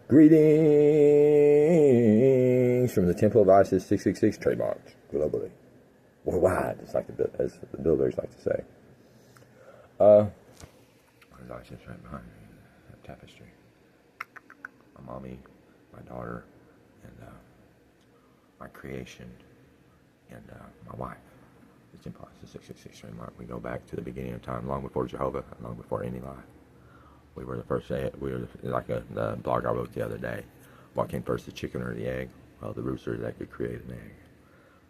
Greetings from the Temple of Isis 666 trademarked globally. Worldwide, it's like as the Builders like to say. There's Isis right behind me, that tapestry. My mommy, my daughter, and my creation, and my wife. The Temple of Isis 666 trademark. We go back to the beginning of time, long before Jehovah, long before any life. We were the first, we were like the blog I wrote the other day. What came first, the chicken or the egg? Well, the rooster that could create an egg.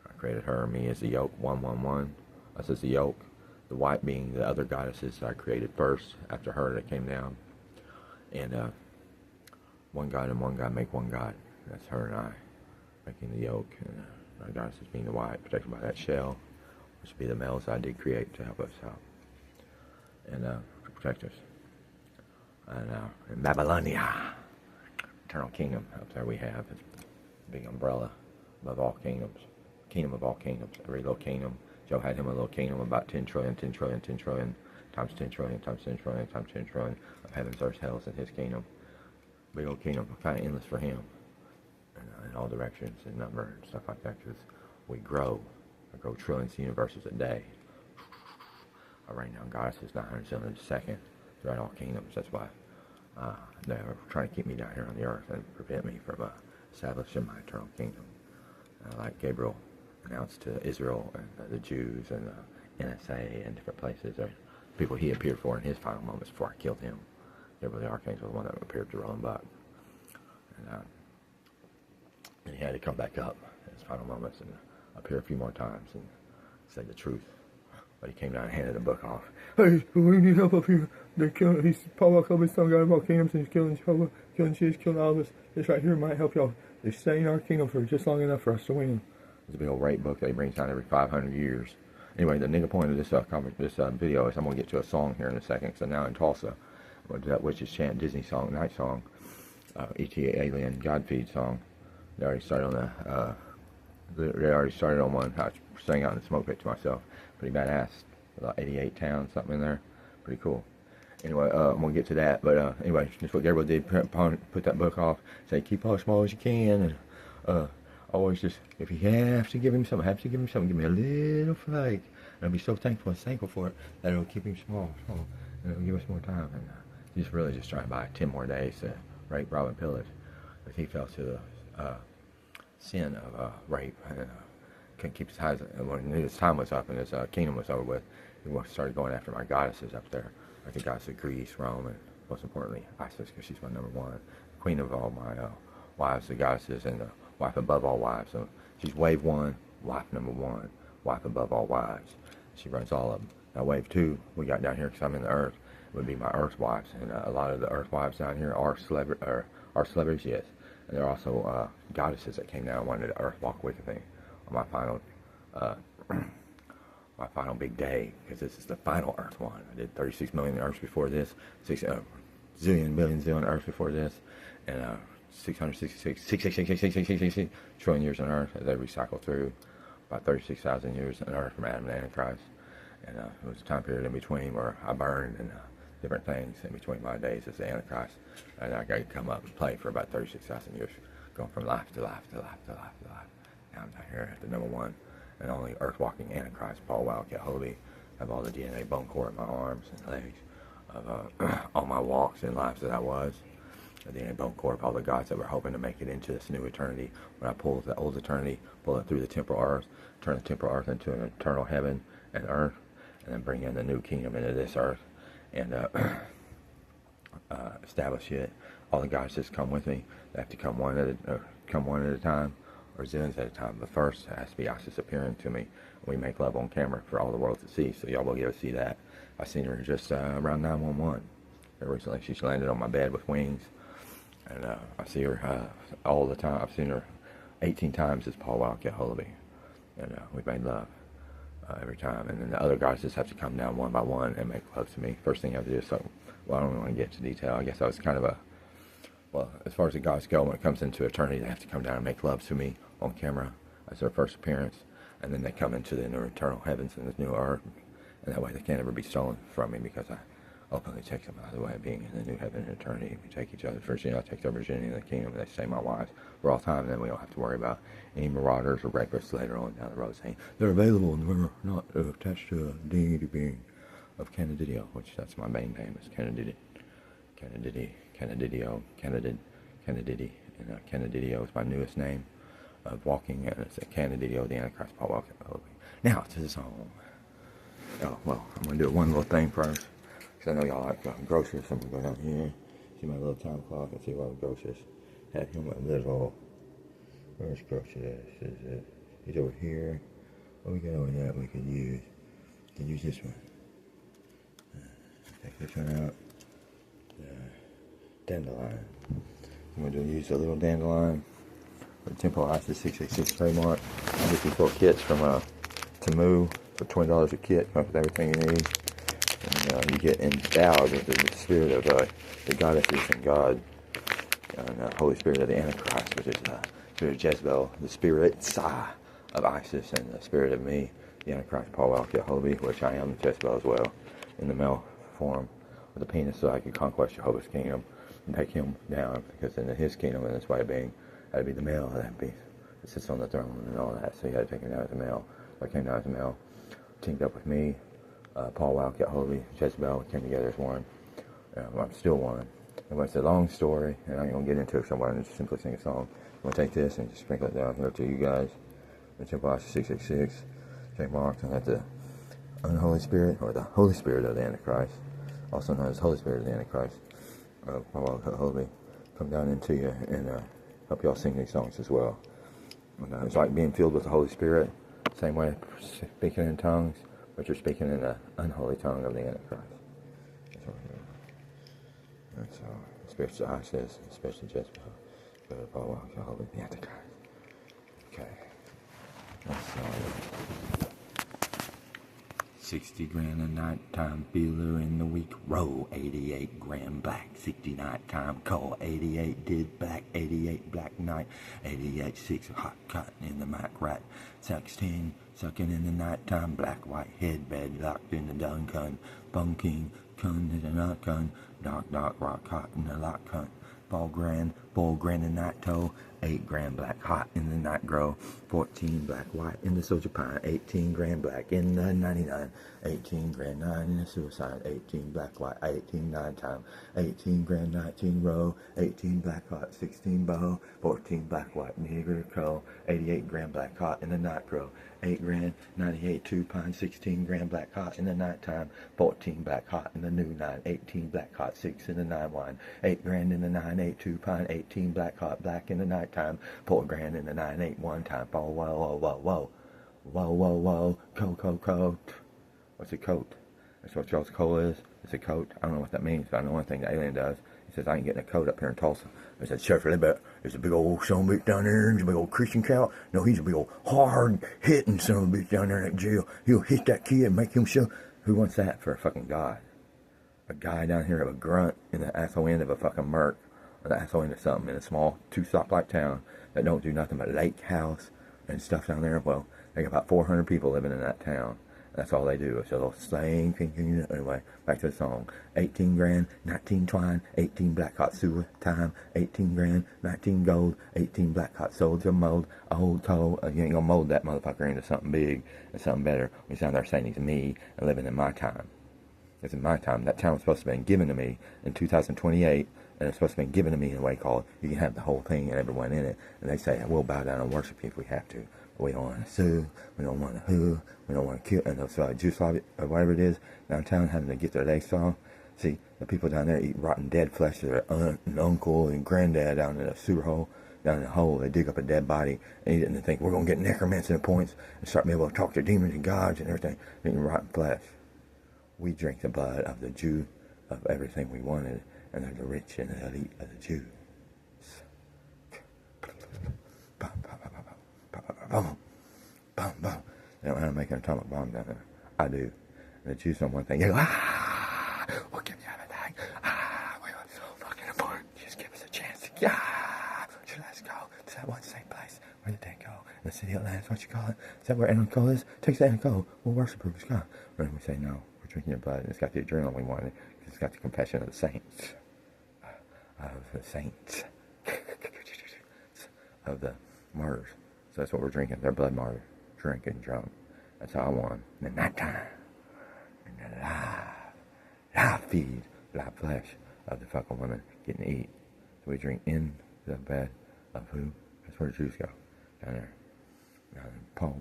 I created her and me as the yolk, 111. Us as the yolk. The white being the other goddesses I created first, after her that came down. And one God and one God make one God. That's her and I, making the yolk. And our goddesses being the white, protected by that shell, which would be the males I did create to help us out. And to protect us. And in Babylonia, eternal kingdom, up there we have a big umbrella above all kingdoms, kingdom of all kingdoms, every little kingdom. Joe had him a little kingdom about 10 trillion, 10 trillion, 10 trillion, times 10 trillion, times 10 trillion, times 10 trillion of heavens, earth, hells in his kingdom. Big old kingdom, kind of endless for him, and, in all directions and number and stuff like that, because we grow. I grow trillions of universes a day. Right now, goddess is 907 a second. Throughout all kingdoms. That's why they're trying to keep me down here on the earth and prevent me from establishing my eternal kingdom. Like Gabriel announced to Israel and the Jews and the NSA and different places, people he appeared for in his final moments before I killed him. Gabriel the Archangel, the one that appeared to Roland Buck. And he had to come back up in his final moments and appear a few more times and say the truth. But he came down and handed the book off. Hey, we need help up here. They're killing, Paul Walker, he's some guy about kingdoms, and he's killing Jehovah, killing Jesus, killing all of us. This right here might help y'all. They're staying in our kingdom for just long enough for us to win. It's a big old rape book that he brings down every 500 years. Anyway, the nigga point of this video is I'm going to get to a song here in a second, because I'm now in Tulsa, which is chant Disney song, night song, ETA Alien, God Feed song. They already started on one. I sang out in the smoke pit to myself. Pretty badass. About 88 towns, something in there. Pretty cool. Anyway, I'm going to get to that. But anyway, just what Gabriel did, put that book off. Say, keep all as small as you can. And always just, if you have to give him something, give me a little flake. And I'll be so thankful for it that it'll keep him small. And it'll give us more time. And he's really just trying to buy 10 more days to rape, rob, and pillage. But he fell to the sin of rape. And couldn't keep his eyes, when his time was up and his kingdom was over with, he started going after my goddesses up there, like the goddess of Greece, Rome, and most importantly, Isis, because she's my number one, queen of all my wives, the goddesses, and the wife above all wives. So she's wave one, wife number one, wife above all wives. She runs all of them. Now wave two, we got down here because I'm in the earth, would be my earth wives, and a lot of the earth wives down here are celebrities, yes, and they're also goddesses that came down and wanted to earth walk with me on my final big day, because this is the final Earth one. I did 36 million Earths before this, 6 zillion Earths before this, and 666 trillion years on Earth as they recycle through. About 36,000 years on Earth from Adam and Antichrist, and it was a time period in between where I burned and different things in between my days as the Antichrist, and I got to come up and play for about 36,000 years, going from life to life to life to life to life. I'm down here at the number one and only earth-walking Antichrist, Paul Wildcat Holy. I have all the DNA bone core in my arms and legs of all my walks and lives that I was. The DNA bone core of all the gods that were hoping to make it into this new eternity. When I pull the old eternity, pull it through the temporal earth, turn the temporal earth into an eternal heaven and earth, and then bring in the new kingdom into this earth and establish it. All the gods just come with me. They have to come one at a time, or zillions at a time, but first it has to be Isis appearing to me. We make love on camera for all the world to see, so y'all will get to see that. I seen her just around 911. Recently, she's landed on my bed with wings, and I see her all the time. I've seen her 18 times as Paul Wildcat Holy, and we've made love every time. And then the other guys just have to come down one by one and make love to me. First thing I have to do is, I don't want to get into detail. I guess I was kind of well, as far as the gods go, when it comes into eternity, they have to come down and make love to me on camera as their first appearance, and then they come into the eternal heavens and this new earth, and that way they can't ever be stolen from me, because openly take them out of the way of being in the new heaven and eternity. We take each other's virginity. I take their virginity in the kingdom, and they stay my wives for all time. And then we don't have to worry about any marauders or rapists later on down the road saying they're available and we're not attached to a deity being of Candidio, which that's my main name is Candidio, Candidity, and Candidio is my newest name of walking, and it's a Candidio, the Antichrist, Paul walking. Now to the song. Oh, well, I'm going to do one little thing first, because I know y'all like groceries, so I'm going to go down here, see my little time clock, and see what the groceries have here, my little, where's groceries? He's over here. What we got over there we could use? We can use this one. Take this one out. Dandelion. I'm going to use a little dandelion for the Temple Isis 666 trademark. I get these little kits from Temu for $20 a kit. Comes with everything you need. And you get endowed with the spirit of the goddesses and God, and the Holy Spirit of the Antichrist, which is the spirit of Jezebel, the spirit of Isis, and the spirit of me, the Antichrist, Paul Holy, which I am Jezebel as well, in the male form with a penis, so I can conquest Jehovah's kingdom and take him down, because in his kingdom and his way of being, had to be the male that sits on the throne and all that, so you had to take him down as a male. So I came down as a male, teamed up with me, Paul Holy, Jezebel, came together as one. I'm still one. And it's a long story, and I ain't gonna get into it, so I'm gonna just simply sing a song. I'm gonna take this and just sprinkle it down here to you guys. The Temple Isis 666, trademarked, and that's the Unholy Spirit, or the Holy Spirit of the Antichrist, also known as Holy Spirit of the Antichrist. Paul Holy, come down into you and help y'all sing these songs as well. And, it's like being filled with the Holy Spirit, same way speaking in tongues, but you're speaking in the unholy tongue of the Antichrist. That's what we're doing. That's the spiritual Isis, especially Jezebel, but Paul Holy, the Antichrist. Okay. That's 60 grand a nighttime feeler in the week row, 88 grand black, 60 nighttime call, 88 did black, 88 black night, 88 6 hot cotton in the mic rat, 16 sucking in the nighttime, black white headbed locked in the dun gun, bunking, cun in the nut gun, dark rock hot in the lock cunt, 4 grand a night toe, 8 grand black hot in the night grow, 14 black white in the soldier pine, 18 grand black in the 99, 18 grand 9 in the suicide, 18 black white, 18 9 time, 18 grand 19 row, 18 black hot, 16 bow, 14 black white nigger crow, 88 grand black hot in the night grow, 8 grand 98 2 pine, 16 grand black hot in the night time, 14 black hot in the new 9, 18 black hot 6 in the 9 wine, 8 grand in the 9 8 2 pine, 18 black hot black in the night time, 4 grand in the 9 8 1 time, whoa, coat. What's a coat? That's what y'all's coal is? It's a coat. I don't know what that means, but I know one thing the alien does. He says, I ain't getting a coat up here in Tulsa. I said, Sheriff, there's a big old son of a bitch down there, there's a big old Christian cow. No, he's a big old hard-hitting son of a bitch down there in that jail. He'll hit that kid and make him show. Who wants that for a fucking god? A guy down here of a grunt in the asshole end of a fucking merc, or the asshole end of something in a small two-stop-like town that don't do nothing but lake house and stuff down there. Well, they got about 400 people living in that town. That's all they do. It's a little slang. Anyway, back to the song. 18 grand, 19 twine, 18 black hot sewer time, 18 grand, 19 gold, 18 black hot soldier mold, old toe. You ain't gonna mold that motherfucker into something big and something better. We sound there saying he's me and living in my time. It's in my time. That town was supposed to have been given to me in 2028, and it's supposed to have been given to me in a way called you can have the whole thing and everyone in it. And they say, we'll bow down and worship you if we have to. We don't want to sue, we don't want to who, we don't want to kill, and those Yugoslavia, or whatever it is, downtown having to get their legs off. See, the people down there eat rotten dead flesh to their aunt and uncle and granddad down in a sewer hole, down in a hole. They dig up a dead body and eat it, and they think, we're going to get necromancy points and start being able to talk to demons and gods and everything, eating rotten flesh. We drink the blood of the Jew, of everything we wanted, and they're the rich and the elite of the Jews. Boom. They don't know how to make an atomic bomb down there. I do. And the Jews on one thing. You go, we'll give you everything. We are so fucking important. Just give us a chance. So let's go to that one safe place. Where did they go? In the city of lands, what you call it? Is that where Antichrist is? Take the Antichrist. We'll worship her. And we say, no, we're drinking your blood, and it's got the adrenaline we wanted. It's got the compassion of the saints. Of the martyrs. So that's what we're drinking. Their blood martyr. Drinking drunk. That's all I want. In the nighttime. And the live feed, live flesh of the fucking women getting to eat. So we drink in the bed of who? That's where the Jews go. Down there. Paul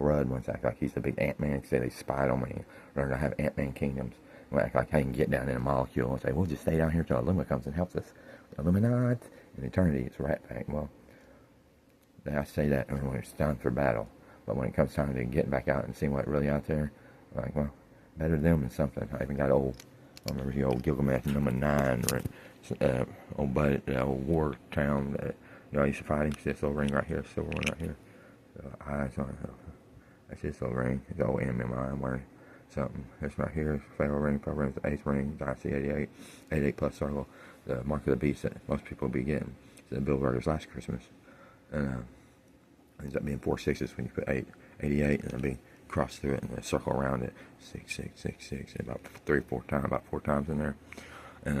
Rudd once act like he's the big Ant-Man. Say they spied on me. Or to have Ant-Man kingdoms. We'll act like I can get down in a molecule and say, we'll just stay down here till Illumina comes and helps us. Illuminati in eternity, it's a rat pack. Well, I say that when it's time for battle. But when it comes time to getting back out and seeing what's really out there, I'm like, well, better them than something. I even got old, I remember the old Gilgamesh #9, old buddy, old war town that, I used to fight him. See this little ring right here, silver one right here. Eyes on it. That's his little ring. His old MMI. I'm wearing something. This right here is Pharaoh ring. Pharaoh ring is the 8th ring. Dynasty 88. 88 plus circle. The mark of the beast that most people will be getting. It's the BUILDEBURGER's last Christmas. And it ends up being 4 6s when you put 8. 88, and it'll be crossed through it and a circle around it. 6 6 6 6. About 4 times in there. And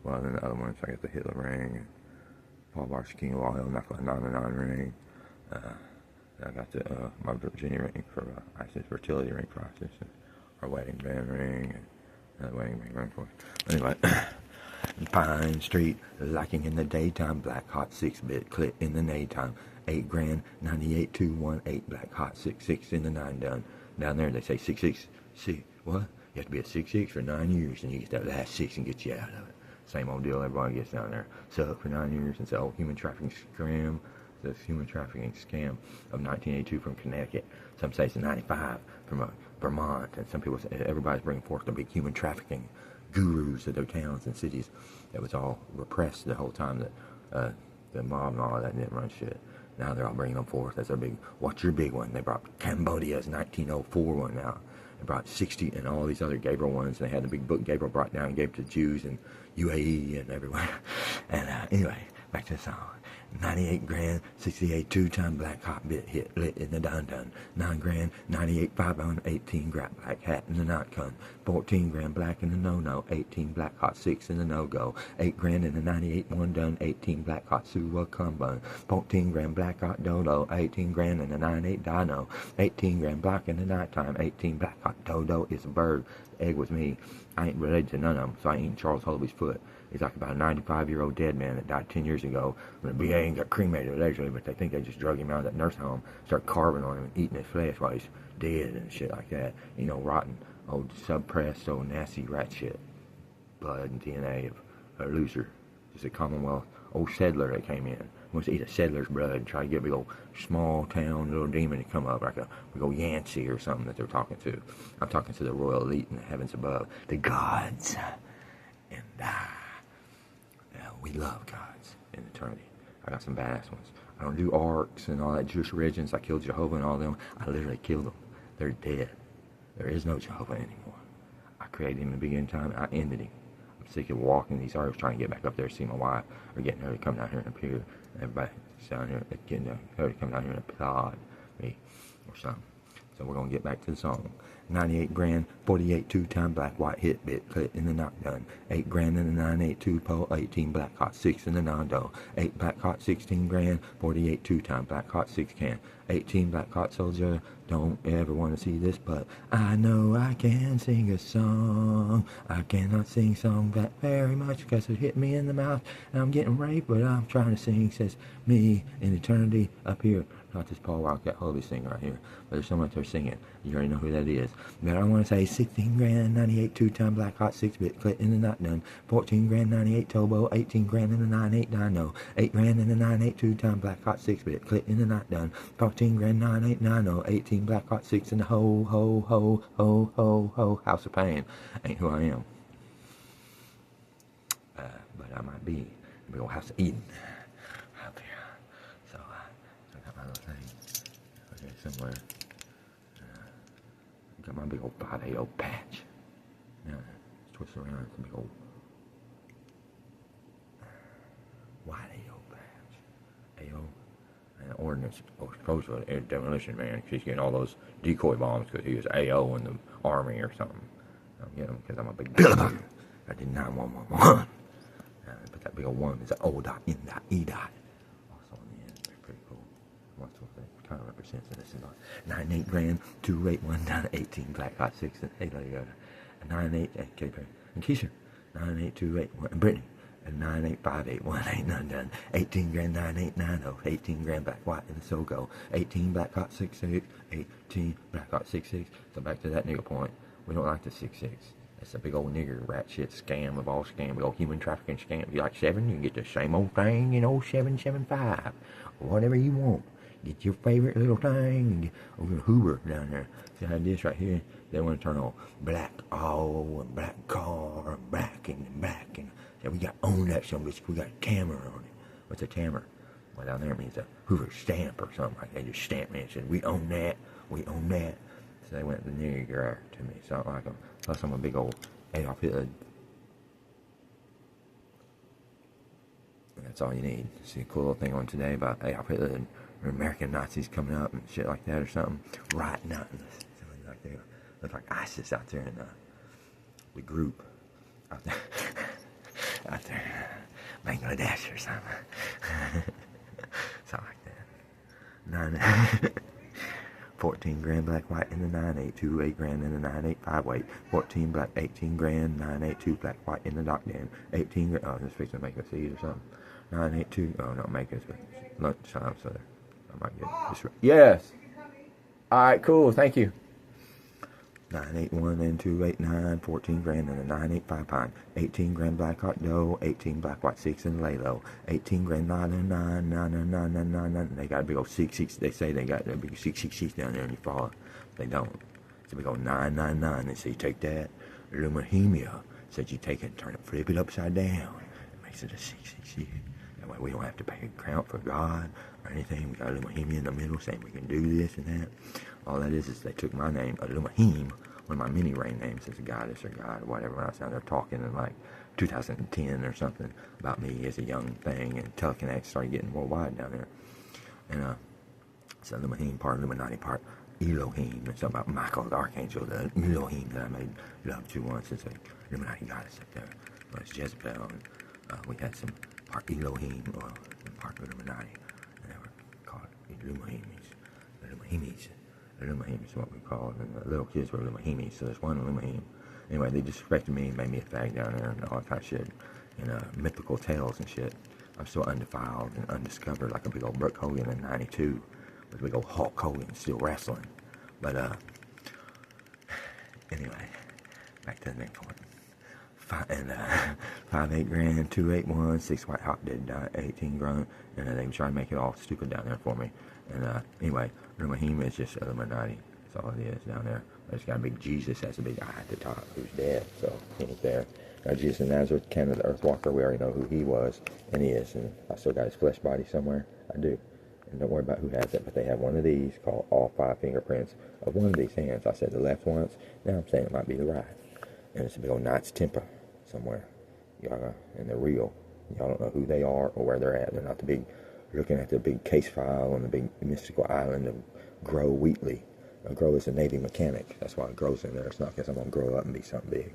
well, then the other ones, I got the Hitler ring. Paul Bart's King of Oil, Knuckle 99 ring. I got the my Virginia ring for ISIS fertility ring for ISIS. Our wedding band ring. And wedding ring for it. Anyway. Pine Street, lacking in the daytime, black hot 6-bit, clip in the daytime, 8 grand, 98218, black hot 6 in the 9 done. Down there they say 6 what? You have to be a 6 for 9 years, and you get that last 6 and get you out of it. Same old deal everybody gets down there. So for 9 years, it's the old human trafficking scam. This human trafficking scam of 1982 from Connecticut. Some say it's 95 from Vermont, and some people say everybody's bringing forth the big human trafficking gurus of their towns and cities. That was all repressed the whole time that the mob and all that didn't run shit. Now they're all bringing them forth as their big, what's your big one? They brought Cambodia's 1904 one out. They brought 60 and all these other Gabriel ones. They had the big book Gabriel brought down and gave to Jews in UAE and everywhere. And anyway, back to the song. 98 grand, 68 2-time black hot bit hit lit in the dun 9 grand, 98 5 on 18 black hat in the not con. 14 grand black in the no 18 black hot 6 in the no go. 8 grand in the 98 1 done, 18 black hot suwa combo. 14 grand black hot dodo, 18 grand in the 98 dino. 18 grand black in the nighttime, 18 black hot dodo is a bird. The egg was me. I ain't related to none of them, so I ain't eating Charles Hullaby's foot. He's like about a 95-year-old dead man that died 10 years ago. The BA ain't got cremated allegedly, but they think they just drug him out of that nurse home, start carving on him and eating his flesh while he's dead and shit like that. Rotten, old suppressed, old nasty rat shit. Blood and DNA of a loser. Just a Commonwealth old settler that came in. Wants to eat a settler's blood and try to get a big old small town little demon to come up like a big old Yancey or something that they're talking to. I'm talking to the royal elite in the heavens above. The gods. And we love gods in eternity. I got some badass ones. I don't do arcs and all that Jewish religions. I killed Jehovah and all them. I literally killed them. They're dead. There is no Jehovah anymore. I created him in the beginning time. I ended him. I'm sick of walking these earths trying to get back up there to see my wife or getting her to come down here and appear. Everybody down here getting her to come down here and applaud me or something. So we're going to get back to the song. 98 grand, 48 2-time black white hit bit clip in the knockdown. 8 grand in the 982 pole, 18 black hot 6 in the non-do. 8 black hot 16 grand, 48 2-time black hot 6 can. 18 black hot soldier, don't ever want to see this, but I know I can sing a song. I cannot sing song that very much because it hit me in the mouth and I'm getting raped, but I'm trying to sing, says me in eternity up here. Not this Paul Wildcat Holy singer right here, but there's someone out there singing. You already know who that is. But I want to say 16 grand, 98 2-time black hot 6-bit clip in the not done. 14 grand, 98 Tobo, 18 grand in the 98 Dino. 8 grand in the 98 2-time black hot 6-bit clip in the not done. 14 grand, 98 Nino, 18 black hot 6 in the ho House of Pain. Ain't who I am. But I might be in the big old House of Eden out there. So I got my little thing okay, somewhere. Got my big old 580 patch. Now it's twisted around. It's a big old white AO patch. AO and ordnance explosive demolition man. She's getting all those decoy bombs because he was AO in the army or something. I'm getting them because I'm a big Bilderberger. I did 9111. But that big old one is an O dot, N dot, E dot. Also on the end. Pretty cool. What's what that kind of represents? And this is like 98 grand, 281 down to 18 black hot 6 and 8 lady Gaga. 98 and Katy Perry and Keisha. 98281 and Brittany. And 98581 none done. 18 grand 9890. 18 grand black white in the SoGo. 18 black hot 66. 18 black hot 66. So back to that nigga point. We don't like the 66. It's a big old nigger rat shit scam of all scam, big old human trafficking scam. If you like 7, you can get the same old thing, 775. Whatever you want. Get your favorite little thing and get over Hoover down there. See how this right here? They want to turn on black all and black car and black and black and yeah, we got own that son bitch. We got a camera on it. What's a camera? Well, down there it means a Hoover stamp or something like that. They just stamped me and said, we own that. We own that. So they went the nigger to me. So I don't like them. Plus I'm a big old Adolf Hitler. And that's all you need. See a cool little thing on today about Adolf Hitler and American Nazis coming up and shit like that or something. Right now. Like they look like ISIS out there in the group. Out there. Out there, Bangladesh or something. Something like that. 14 grand black white in the 982, 8 grand in the 985 weight. 14 black, 18 grand, 982 black white in the dock dam. 18 grand, oh, this fixing to make us eat or something. 982, oh, not make us, but lunchtime, so I might get this right. Yes! Alright, cool, thank you. 981 and 289, 14 grand and a 985 pine, 18 grand black hot dough, 18 black white 6 and lay low, 18 grand 999. They got a big old 6. They say they got that big 6 down there and you fall. They don't. It's a big old 999. They say you take that Lumahemia. Said you take it and turn it, flip it upside down. It makes it a 666. That way we don't have to pay a count for God or anything. We got Lumahemia in the middle saying we can do this and that. All that is they took my name, Lumahim, one of my mini rain names as a goddess or god or whatever. When I was down there talking in like 2010 or something about me as a young thing, and Telekinetic started getting worldwide down there. And so Lumahim part, Illuminati part, Elohim, and something about Michael the Archangel, the Elohim that I made love to once as a Illuminati goddess up there. Well, it's Jezebel, and we had some part Elohim, and part Illuminati, and they were called Illumahimis. Illumahimis is what we call it, and the little kids were Illumahimis, so there's one Illumahim. Anyway, they disrespected me and made me a fag down there and all that kind of shit, and mythical tales and shit. I'm still undefiled and undiscovered like a big old Brooke Hogan in 92, with a big old Hulk Hogan still wrestling. But, anyway, back to the main point. 5 grand, 281, 6 white hot dead, 18 grunt, and they try to make it all stupid down there for me. And anyway, Rumahima is just Illuminati. That's all it is down there. There's got a big Jesus, has a big eye at the top, who's dead, so he ain't there. Now Jesus of Nazareth, Canada, the Earthwalker, we already know who he was, and he is. And I still got his flesh body somewhere. I do. And don't worry about who has it, but they have one of these called all 5 fingerprints of one of these hands. I said the left once, now I'm saying it might be the right. And it's a big old Knight's Temper somewhere. And they're real. Y'all don't know who they are or where they're at. They're not the big, looking at the big case file on the big mystical island of Grow Wheatley. Grow is a Navy mechanic. That's why it grows in there. It's not because I'm going to grow up and be something big.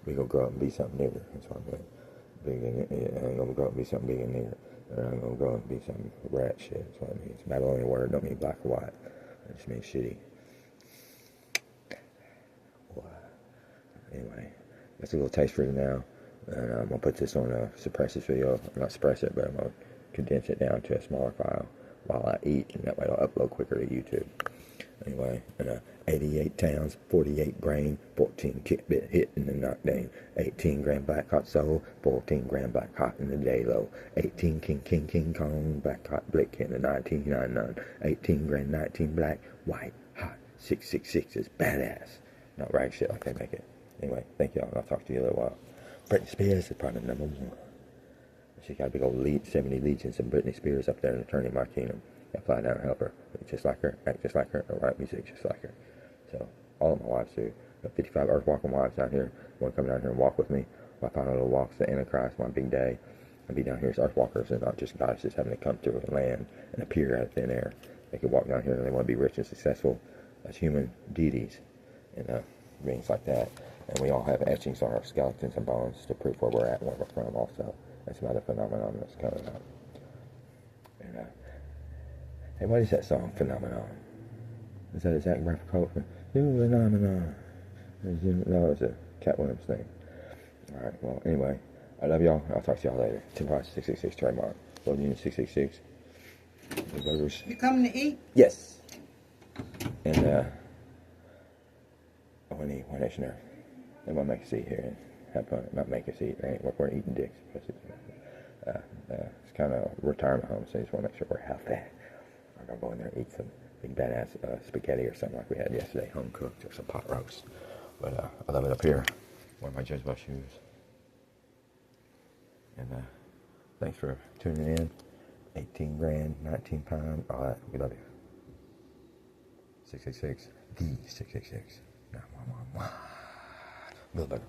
We going to grow up and be something bigger. That's why I'm going big in it. I ain't going to grow up and be something big in there. I'm going to grow up and be something rat shit. That's what it means. Babylonian word don't mean black or white. It just means shitty. Anyway, that's a little taste for you now. And I'm going to put this on a suppress this video. Not suppress it, but I'm going to condense it down to a smaller file while I eat, and that way it'll upload quicker to YouTube. Anyway, 88 towns, 48 brain, 14 kick bit hit in the knockdown, 18 grand black hot soul, 14 grand black hot in the day low, 18 king Kong, black hot blick in the 1999, 18 grand 19 black, white hot, 666 is badass. Not right shit like they make it. Anyway, thank y'all, and I'll talk to you in a little while. Britney Spears is probably number 1. She got a big old 70 legions of Britney Spears up there in Attorney My Kingdom. I fly down and help her. Just like her, act just like her, and write music just like her. So, all of my wives do. Got 55 Earth walking wives down here. Want to come down here and walk with me. My final little walks to Antichrist, my big day. and be down here as earthwalkers and not just goddesses having to come through and land and appear out of thin air. They could walk down here and they want to be rich and successful as human deities and beings like that. And we all have etchings on our skeletons and bones to prove where we're at and where we're from also. That's another phenomenon that's coming up. And, hey, what is that song, Phenomenon? Is that a Zach Braff quote? Phenomenon. No, it's a Cat Williams thing. Alright, well, anyway, I love y'all. I'll talk to y'all later. 25666 trademark. Gold Union 666. The burgers. You coming to eat? Yes. And, we need one nation earth. I'm gonna make a seat here and have fun. Not make a seat, right? We're eating dicks. It's kind of a retirement home, so I just want to make sure we're healthy. I'm gonna go in there and eat some big badass spaghetti or something like we had yesterday, home cooked, or some pot roast. But I love it up here. Wear my Jezebel shoes. And thanks for tuning in. 18 grand, 19 pounds, all that. We love you. 666, the 666. 911. Buildeburger.